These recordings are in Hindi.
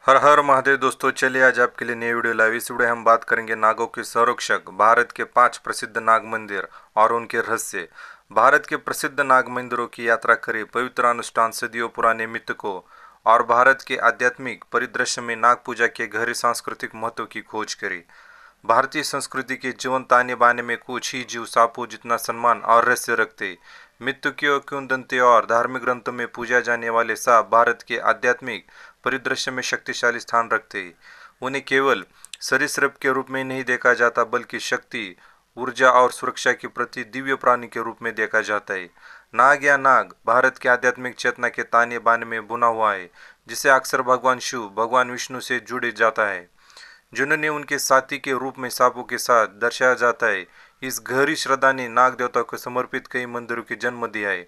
हर हर महादेव दोस्तों, चलिए आज आपके लिए नई वीडियो लाइव। इस वीडियो में हम बात करेंगे नागों के संरक्षक भारत के 5 प्रसिद्ध नाग मंदिर और उनके रहस्य। भारत के प्रसिद्ध नाग मंदिरों की यात्रा करें, पवित्र अनुष्ठान, सदियों पुराने मिथ को और भारत के आध्यात्मिक परिदृश्य में नाग पूजा के गहरे सांस्कृतिक महत्व की खोज करें। भारतीय संस्कृति के जीवंत आने बाने में कुछ ही जीव सापों जितना सम्मान और रहस्य रखते। मृत्युकियों किंवदंती और धार्मिक ग्रंथों में पूजा जाने वाले सांप भारत के आध्यात्मिक परिदृश्य में शक्तिशाली स्थान रखते हैं। उन्हें केवल सरीसृप के रूप में नहीं देखा जाता, बल्कि शक्ति, ऊर्जा और सुरक्षा के प्रति दिव्य प्राणी के रूप में देखा जाता है। नाग या नाग भारत के आध्यात्मिक चेतना के ताने बाने में बुना हुआ है, जिसे अक्सर भगवान शिव, भगवान विष्णु से जुड़े जाता है, जिन्होंने उनके साथी के रूप में सांपों के साथ दर्शाया जाता है। इस गहरी श्रद्धा ने नाग देवता को समर्पित कई मंदिरों की जन्म दिया है,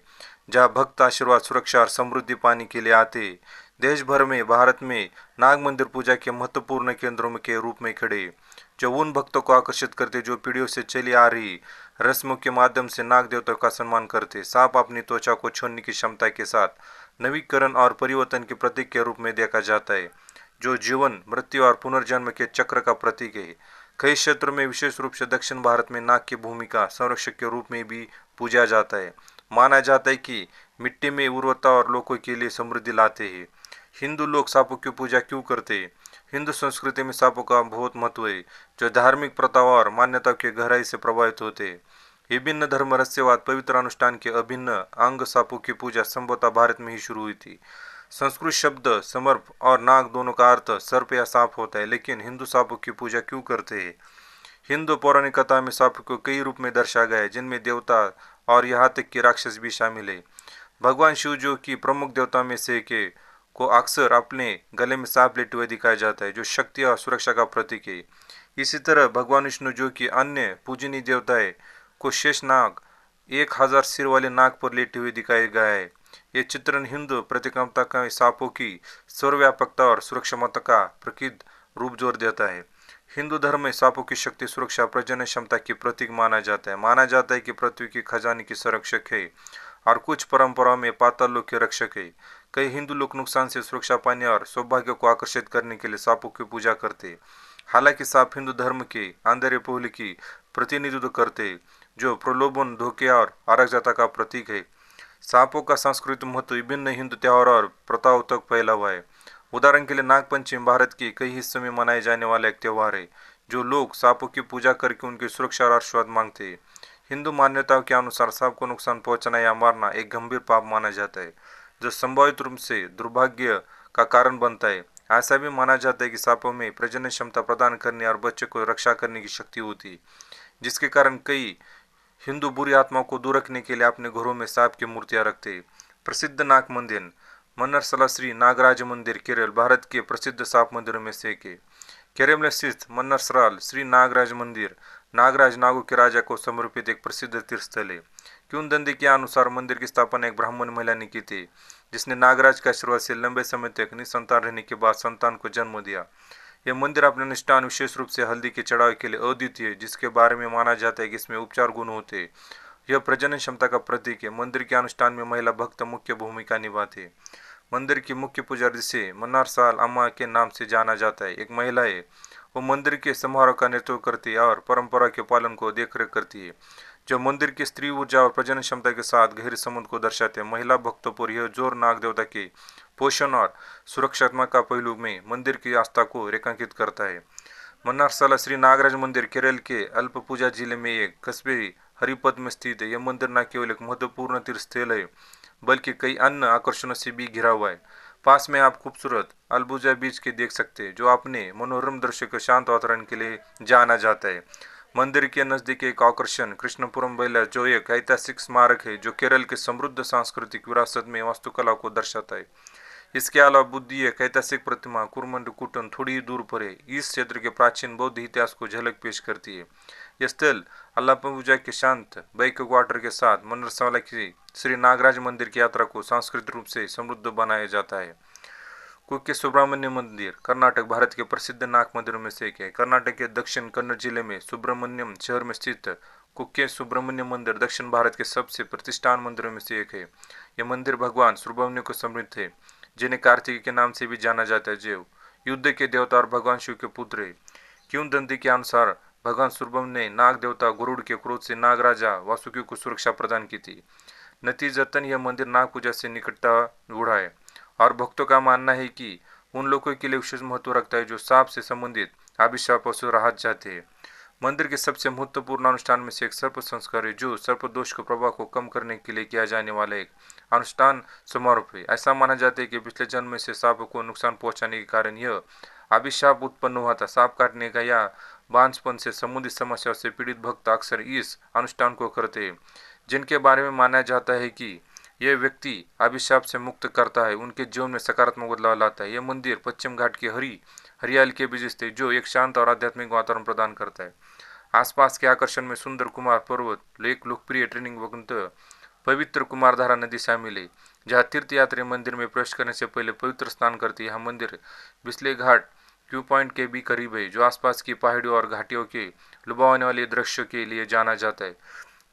जहाँ भक्त आशीर्वाद, सुरक्षा और समृद्धि पाने के लिए आते हैं। देश भर में भारत में नाग मंदिर पूजा के महत्वपूर्ण केंद्रों के रूप में खड़े, जो उन भक्तों को आकर्षित करते जो पीढ़ियों से चली आ रही रस्मों के माध्यम से नाग देवता का सम्मान करते। सांप अपनी त्वचा को छोड़ने की क्षमता के साथ नवीकरण और परिवर्तन के प्रतीक के रूप में देखा जाता है, जो जीवन, मृत्यु और पुनर्जन्म के चक्र का प्रतीक है। कई क्षेत्रों में, विशेष रूप से दक्षिण भारत में, नाग की भूमिका संरक्षक के रूप में भी पूजा जाता है। माना जाता है कि मिट्टी में उर्वरता और लोगों के लिए समृद्धि लाते हैं। हिंदू लोग सांपों की पूजा क्यों करते हैं? हिंदू संस्कृति में सांपों का बहुत महत्व है, जो धार्मिक प्रथाओं और मान्यताओं के गहराई से प्रभावित होते हैं। विभिन्न धर्म, रहस्यवाद, पवित्र अनुष्ठान के अभिन्न अंग सांपों की पूजा संभवतः भारत में ही शुरू हुई थी। संस्कृत शब्द समर्प और नाग दोनों का अर्थ सर्प या सांप होता है, लेकिन हिंदू सांपों की पूजा क्यों करते हैं? हिंदू पौराणिक कथा में सांप को कई रूप में दर्शाया गया है, जिनमें देवता और यहाँ तक कि राक्षस भी शामिल है। भगवान शिव, जो कि प्रमुख देवताओं में से के, को अक्सर अपने गले में सांप लेटे हुए दिखाया जाता है, जो शक्ति और सुरक्षा का प्रतीक है। इसी तरह भगवान विष्णु, जो कि अन्य पूजनीय देवता है, को शेष नाग, 1000 सिर वाले नाग पर लेटे हुए दिखाया गया है। ये चित्रण हिंदू प्रतीकात्मकता का सांपों की सर्वव्यापकता और सुरक्षात्मकता का प्रकृत रूप जोर देता है। हिंदू धर्म में सांपों की शक्ति, सुरक्षा, प्रजनन क्षमता की प्रतीक माना जाता है। माना जाता है कि पृथ्वी के खजाने की संरक्षक है और कुछ परंपराओं में पाताल लोक के रक्षक है। कई हिंदू लोग नुकसान से सुरक्षा पाने और सौभाग्य को आकर्षित करने के लिए सांपों की पूजा करते हैं। हालांकि सांप हिंदू धर्म के आंतरिक पहलू की प्रतिनिधित्व करते हैं, जो प्रलोभन, धोखे और अराजकता का प्रतीक है। सांपों का सांस्कृतिक महत्व विभिन्न हिंदू त्योहार और प्रथाओं तक फैला हुआ है। उदाहरण के लिए नागपंचमी भारत के कई हिस्सों में मनाए जाने वाला एक त्योहार है, जो लोग सांपों की पूजा करके उनकी सुरक्षा और आशीर्वाद मांगते हैं। हिंदू मान्यताओं के अनुसार सांप को नुकसान पहुंचाना या मारना एक गंभीर पाप माना जाता है, जो संभावित रूप से दुर्भाग्य का कारण बनता है। ऐसा भी माना जाता है कि सांपों में प्रजनन क्षमता प्रदान करने और बच्चे को रक्षा करने की शक्ति होती है, जिसके कारण कई हिंदू बुरी आत्माओं को दूर रखने के लिए अपने घरों में सांप की मूर्तियां रखते हैं। प्रसिद्ध नाग मंदिर। मन्नरसला श्री नागराज मंदिर केरल भारत के प्रसिद्ध सांप मंदिरों में से एक है। केरल में स्थित मन्नरसराल श्री नागराज मंदिर नागराज, नागों के राजा को समर्पित एक प्रसिद्ध तीर्थ स्थल है। किंवदंती के अनुसार मंदिर की स्थापना एक ब्राह्मण महिला ने की थी, जिसने नागराज के आशीर्वाद से लंबे समय तक निसंतान रहने के बाद संतान को जन्म दिया। यह मंदिर अपने निष्ठान, विशेष रूप से हल्दी के चढ़ावे के लिए अद्वितीय है, जिसके बारे में माना जाता है कि इसमें उपचार गुण होते हैं। यह प्रजनन क्षमता का प्रतीक है। मंदिर के अनुष्ठान में महिला भक्त मुख्य भूमिका निभाते हैं। मंदिर की मुख्य पुजारी, जिसे मन्नारसाल अम्मा के नाम से जाना जाता है, एक महिला है। वो मंदिर के समारोह का नेतृत्व करती है और परंपरा के पालन को देखरेख करती है, जो मंदिर की स्त्री ऊर्जा और प्रजनन क्षमता के साथ गहरे संबंध को दर्शाते हैं। महिला भक्तों पर यह जोर नाग देवता के पोषण और सुरक्षात्मक का पहलू में मंदिर की आस्था को रेखांकित करता है। मन्नारसाला श्री नागराज मंदिर केरल के अल्पपूजा जिले में एक कस्बे हरिपद में स्थित है। यह मंदिर न केवल एक महत्वपूर्ण तीर्थ स्थल है, बल्कि कई अन्य आकर्षणों से भी घिरा हुआ है। पास में आप खूबसूरत अलबुजा बीच के देख सकते हैं, जो अपने मनोरम दृश्य के शांत वातावरण के लिए जाना जाता है। मंदिर के नजदीक एक आकर्षण कृष्णपुरम बैला, जो एक ऐतिहासिक स्मारक है, जो केरल के समृद्ध सांस्कृतिक विरासत में वास्तुकला को दर्शाता है। इसके अलावा बुद्धि एक ऐतिहासिक प्रतिमा कुरमंडकुटन थोड़ी ही दूर पर है। इस क्षेत्र के प्राचीन बौद्ध इतिहास को झलक पेश करती है। यह स्थल अल्लापूजा के शांत बैकवॉटर वाटर के साथ मन्नरसाला की श्री नागराज मंदिर की यात्रा को सांस्कृतिक रूप से समृद्ध बनाया जाता है। कुक्के सुब्रमण्य मंदिर कर्नाटक भारत के प्रसिद्ध नाग मंदिरों में से एक है। कर्नाटक के दक्षिण कन्नड़ जिले में सुब्रमण्यम शहर में स्थित कुक्के सुब्रमण्य मंदिर दक्षिण भारत के सबसे प्रतिष्ठान मंदिरों में से एक है। यह मंदिर भगवान सुब्रमण्य को समर्पित है, जिन्हें कार्तिक के नाम से भी जाना जाता है। जो युद्ध के देवता और भगवान शिव के पुत्र है। किंवदंती के अनुसार भगवान सूर्यभौम ने नाग देवता गरुड़ के क्रोध से नागराजा वासुकी को सुरक्षा प्रदान की थी। नतीजतन यह मंदिर नाग पूजा से निकटता जुड़ा है और भक्तों का मानना है कि उन लोगों के लिए विशेष महत्व रखता है जो सांप से संबंधित अभिशापों से राहत चाहते हैं। मंदिर के सबसे महत्वपूर्ण अनुष्ठान में से एक सर्प संस्कार है, जो सर्प दोष के प्रभाव को कम करने के लिए किया जाने वाला एक अनुष्ठान समारोह है। ऐसा माना जाता है कि पिछले जन्म में से सांप को नुकसान पहुंचाने के कारण यह अभिशाप उत्पन्न हुआ था। सांप काटने का या बांझपन से संबंधित समस्याओं से पीड़ित भक्त अक्सर इस अनुष्ठान को करते हैं, जिनके बारे में माना जाता है कि यह व्यक्ति अभिशाप से मुक्त करता है, उनके जीवन में सकारात्मक बदलाव लाता है। यह मंदिर पश्चिम घाट की हरियाली के बीच स्थित, जो एक शांत और आध्यात्मिक वातावरण प्रदान करता है। आसपास के आकर्षण में सुंदर कुमार पर्वत, एक लोकप्रिय ट्रेनिंग वगैरह पवित्र कुमारधारा नदी शामिल है, जहाँ तीर्थयात्री मंदिर में प्रवेश करने से पहले पवित्र स्नान करती है। यह मंदिर बिस्ले घाट व्यू पॉइंट के भी करीब है, जो आसपास की पहाड़ियों और घाटियों के लुभावने वाले दृश्यों के लिए जाना जाता है।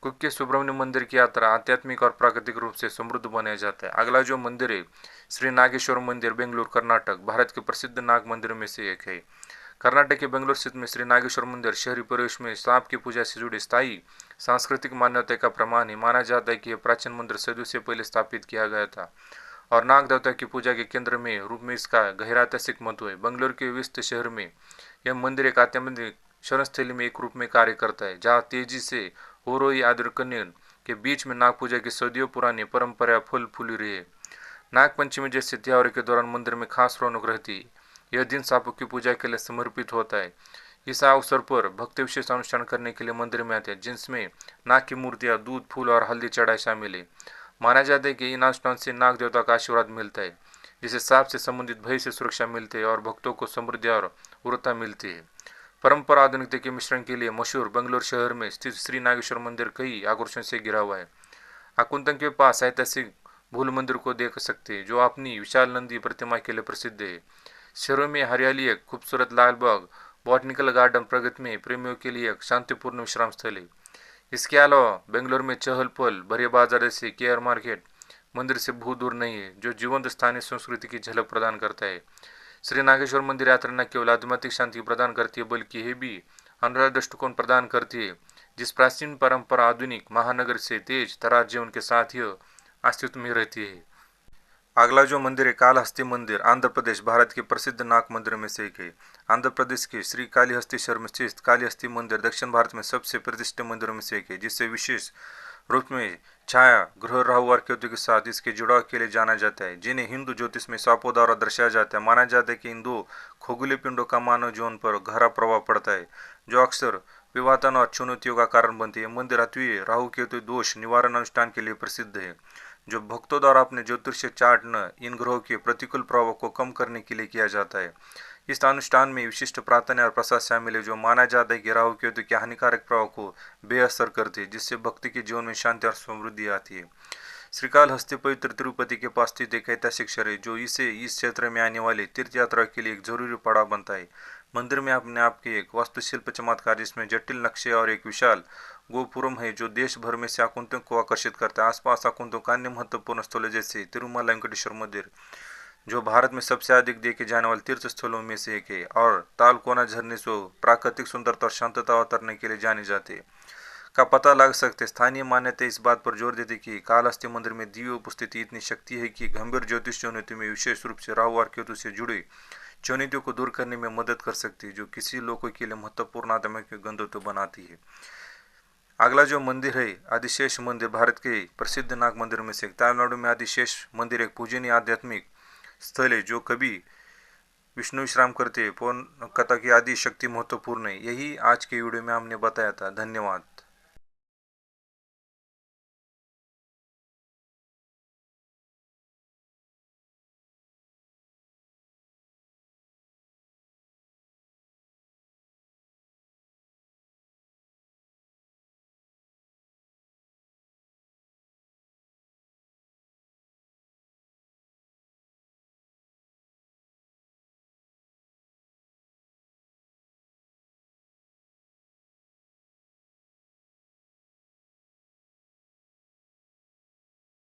कुक्के सुब्रमण्य मंदिर की यात्रा आध्यात्मिक और प्राकृतिक रूप से समृद्ध बनाया जाता है। अगला जो मंदिर है, श्री नागेश्वर मंदिर, बेंगलुरु, कर्नाटक, भारत के प्रसिद्ध नाग मंदिर में से एक है। कर्नाटक के बेंगलुरु स्थित में श्री नागेश्वर मंदिर शहरी परिवेश में सांप की पूजा से जुड़े स्थायी सांस्कृतिक मान्यता का प्रमाण है। माना जाता है कि यह प्राचीन मंदिर सदियों से पहले स्थापित किया गया था और नाग देवता की पूजा के केंद्र में रूप में इसका गहरा ऐतिहासिक महत्व है। बेंगलुरु के व्यस्त शहर में यह मंदिर एक आध्यात्मिक शरणस्थली में एक रूप में कार्य करता है, जहाँ तेजी से हो रही आद्रकन्यन के बीच में नाग पूजा की सदियों पुरानी परंपरा फल फूली रही है। नाग पंचमी जैसे त्योहारों के दौरान मंदिर में खास रौनक रहती है। यह दिन सांपों की पूजा के लिए समर्पित होता है। इस अवसर पर भक्त विशेष अनुष्ठान करने के लिए मंदिर में आते हैं, जिसमें नाग की मूर्तियां, दूध, फूल और हल्दी चढ़ाई शामिल है। माना जाता है कि इन अनुष्ठान से नाग देवता का आशीर्वाद मिलता है, जिससे सांप से संबंधित भय से सुरक्षा मिलती है और भक्तों को समृद्धि और उर्वरता मिलती है। परंपरा आधुनिकता के मिश्रण के लिए मशहूर बेंगलुरु शहर में स्थित श्री नागेश्वर मंदिर कई आकर्षण से घिरा हुआ है। आकुंतन के पास ऐतिहासिक भूल मंदिर को देख सकते हैं, जो अपनी विशाल नंदी प्रतिमा के लिए प्रसिद्ध है। शहरों में हरियाली, एक खूबसूरत लाल बाग, बॉटनिकल गार्डन प्रगति में प्रेमियों के लिए एक शांतिपूर्ण विश्राम स्थल है। इसके अलावा बेंगलुरु में चहल पहल भरे बाजार जैसे केयर मार्केट मंदिर से बहुत दूर नहीं है, जो जीवंत स्थानीय संस्कृति की झलक प्रदान करता है। श्री नागेश्वर मंदिर यात्रा न केवल आध्यात्मिक शांति प्रदान करती है, बल्कि यह भी अनूठा दृष्टिकोण प्रदान करती है, जिस प्राचीन परंपरा आधुनिक महानगर से तेज तरार जीवन के साथ यह अस्तित्व में रहती है। अगला जो मंदिर है, कालहस्ती मंदिर, आंध्र प्रदेश, भारत के प्रसिद्ध नाग मंदिर में से एक है। आंध्र प्रदेश के श्री कालीहस्ती शहर में स्थित कालीहस्ती मंदिर दक्षिण भारत में सबसे प्रतिष्ठित मंदिरों में से एक है, जिससे विशेष रूप में छाया ग्रह राहु और केतु के साथ इसके जुड़ाव के लिए जाना जाता है, जिन्हें हिंदू ज्योतिष में सांपों द्वारा दर्शाया जाता है। माना जाता है कि इन दो खगोलीय पिंडों का मानव जीवन पर गहरा प्रभाव पड़ता है, जो अक्सर विवादन और चुनौतियों का कारण बनती है। मंदिर अत्वीय राहु केतु दोष निवारण अनुष्ठान के लिए प्रसिद्ध है, जो भक्तों द्वारा अपने ज्योतिषीय चार्ट न इन ग्रहों के प्रतिकूल प्रभाव को कम करने के लिए किया जाता है। इस अनुष्ठान में विशिष्ट प्रार्थना और प्रसाद शामिल है, जो माना जाता है कि राहु केतु के हानिकारक प्रभाव को बेअसर करते हैं, जिससे भक्ति के जीवन में शांति और समृद्धि आती है। श्रीकालहस्ती पवित्र तिरुपति के पास स्थित एक ऐतिहासिक शहर है, जो इसे इस क्षेत्र में आने वाले तीर्थ यात्रा के लिए एक जरूरी पड़ाव बनता है। मंदिर में अपने आप के एक वास्तुशिल्प चमत्कार, जिसमें जटिल नक्शे और एक विशाल गोपुरम है, जो देश भर में से आगंतुकों को आकर्षित करता है। आसपास आगंतुकों का अन्य महत्वपूर्ण स्थलों जैसे तिरुमला वेंकटेश्वर मंदिर, जो भारत में सबसे अधिक देखे जाने वाले तीर्थ स्थलों में से एक है, और तालकोना झरने से प्राकृतिक सुंदरता और शांतता उतरने के लिए जाने जाते हैं का पता लग सकते। स्थानीय मान्यता इस बात पर जोर देती कि कालहस्ती मंदिर में दिव्य उपस्थिति इतनी शक्ति है कि गंभीर ज्योतिष चुनौती में विशेष रूप से राहु और केतु से जुड़े चुनौतियों को दूर करने में मदद कर सकती है, जो किसी लोगों के लिए महत्वपूर्ण आध्यात्मिक गंतव्य बनाती है। अगला जो मंदिर है, आदिशेष मंदिर, भारत के प्रसिद्ध नाग मंदिर में से एक। तमिलनाडु में आदिशेष मंदिर एक पूजनीय आध्यात्मिक स्थल है, जो कभी विष्णु विश्राम करते हैं। पौन कथा की आदि शक्ति महत्वपूर्ण है। यही आज के वीडियो में हमने बताया था। धन्यवाद।